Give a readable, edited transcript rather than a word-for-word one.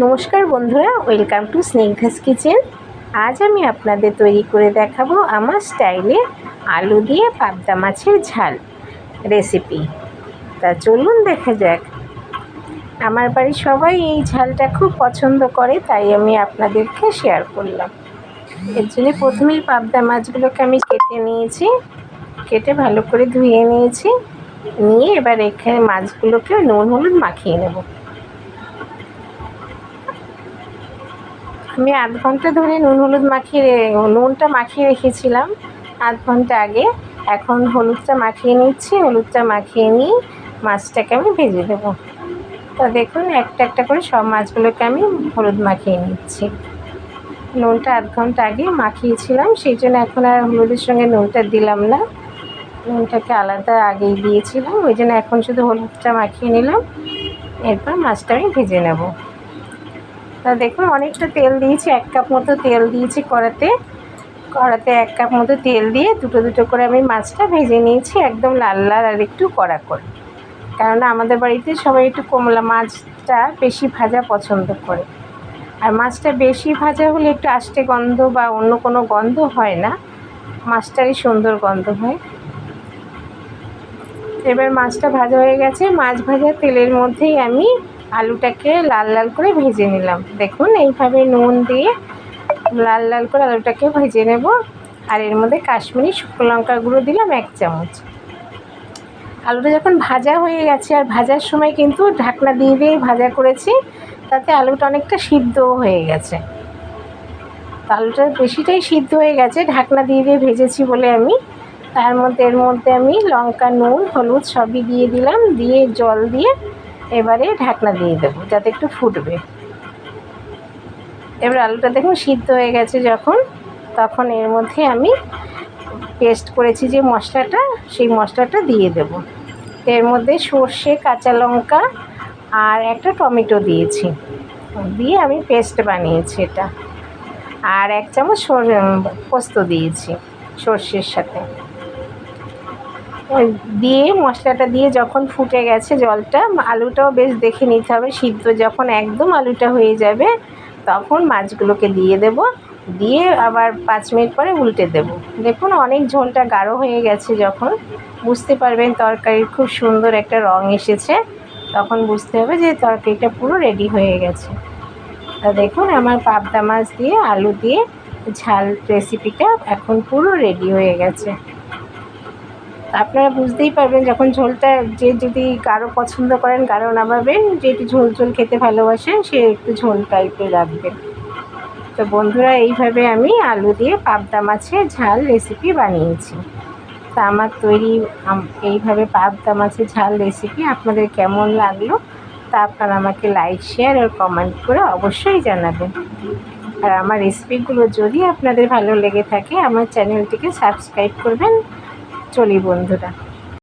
নমস্কার বন্ধুরা, welcome to Snigdha's kitchen. আজ আমি আপনাদের তৈরি করে দেখাবো আমার স্টাইলে আলু দিয়ে পাবদা মাছের ঝাল রেসিপি। তা চলুন দেখা যাক। আমার বাড়ির সবাই এই ঝালটা খুব পছন্দ করে, তাই আমি আপনাদেরকে শেয়ার করলাম। এর জন্য প্রথমেই পাবদা মাছগুলোকে আমি কেটে নিয়েছি, কেটে ভালো করে ধুয়ে নিয়েছি। নিয়ে এবার এখানে মাছগুলোকে নুন হলুদ মাখিয়ে নেব। আমি আধ ঘন্টা ধরে নুনটা মাখিয়ে রেখেছিলাম আধ ঘন্টা আগে। এখন হলুদটা মাখিয়ে নিচ্ছি। হলুদটা মাখিয়ে নিয়ে মাছটাকে আমি ভেজে দেবো। তো দেখুন, একটা একটা করে সব মাছগুলোকে আমি হলুদ মাখিয়ে নিচ্ছি। নুনটা আধ ঘন্টা আগে মাখিয়েছিলাম, সেই জন্য এখন আর হলুদের সঙ্গে নুনটা দিলাম না। নুনটাকে আলাদা আগেই দিয়েছিলাম, ওই জন্য এখন শুধু হলুদটা মাখিয়ে নিলাম। এরপর মাছটা আমি ভেজে নেব। তা দেখুন, অনেকটা তেল দিয়েছি, 1 কাপ মতো তেল দিয়েছি কড়াতে 1 কাপ মতো তেল দিয়ে দুটো দুটো করে আমি মাছটা ভেজে নিয়েছি, একদম লাল লাল আর একটু কড়া করে। কেননা আমাদের বাড়িতে সবাই একটু কমলা মাছটা বেশি ভাজা পছন্দ করে। আর মাছটা বেশি ভাজা হলে একটু আষ্টে গন্ধ বা অন্য কোনো গন্ধ হয় না, মাছটারই সুন্দর গন্ধ হয়। এবার মাছটা ভাজা হয়ে গেছে। মাছ ভাজা তেলের মধ্যেই আমি আলুটাকে লাল লাল করে ভেজে নিলাম। দেখুন, এইভাবে নুন দিয়ে লাল লাল করে আলুটাকে ভেজে নেব। আর এর মধ্যে কাশ্মীরি শুকনো লঙ্কার গুঁড়ো দিলাম 1 চামচ। আলুটা যখন ভাজা হয়ে গেছে, আর ভাজার সময় কিন্তু ঢাকনা দিয়ে দিয়ে ভাজা করেছি, তাতে আলুটা অনেকটা সিদ্ধও হয়ে গেছে। আলুটা বেশিটাই সিদ্ধ হয়ে গেছে, ঢাকনা দিয়ে দিয়ে ভেজেছি বলে আমি। এর মধ্যে আমি লঙ্কা, নুন, হলুদ সবই দিয়ে দিলাম, দিয়ে জল দিয়ে এবারে ঢাকনা দিয়ে দেবো যাতে একটু ফুটবে। এবার আলুটা দেখুন সিদ্ধ হয়ে গেছে যখন, তখন এর মধ্যে আমি পেস্ট করেছি যে মশলাটা, সেই মশলাটা দিয়ে দেবো। এর মধ্যে সর্ষে, কাঁচা লঙ্কা আর একটা টমেটো দিয়েছি, দিয়ে আমি পেস্ট বানিয়েছি এটা। আর 1 চামচ পোস্ত দিয়েছি সর্ষের সাথে। দিয়ে মশলাটা দিয়ে যখন ফুটে গেছে জলটা, আলুটাও বেশ দেখে নিতে হবে সিদ্ধ। যখন একদম আলুটা হয়ে যাবে, তখন মাছগুলোকে দিয়ে দেব। দিয়ে আবার 5 মিনিট পরে উল্টে দেব। দেখুন, অনেক ঝোলটা গাঢ় হয়ে গেছে। যখন বুঝতে পারবেন তরকারির খুব সুন্দর একটা রং এসেছে, তখন বুঝতে হবে যে তরকারিটা পুরো রেডি হয়ে গেছে। তা দেখুন, আমার পাবদা মাছ দিয়ে আলু দিয়ে ঝাল রেসিপিটা এখন পুরো রেডি হয়ে গেছে। আপনারা বুঝতেই পারবেন যখন ঝোলটা, যদি গাঢ় পছন্দ করেন গাঢ় নামাবেন, যে একটু ঝোল ঝোল খেতে ভালোবাসেন সে একটু ঝোল টাইপের রাখবেন। তো বন্ধুরা, এইভাবে আমি আলু দিয়ে পাবদা মাছের ঝাল রেসিপি বানিয়েছি। তা আমার তৈরি এইভাবে পাবদা মাছের ঝাল রেসিপি আপনাদের কেমন লাগলো, তা আপনারা আমাকে লাইক, শেয়ার আর কমেন্ট করে অবশ্যই জানাবেন। আর আমার রেসিপিগুলো যদি আপনাদের ভালো লেগে থাকে, আমার চ্যানেলটিকে সাবস্ক্রাইব করবেন। চলি বন্ধুরা।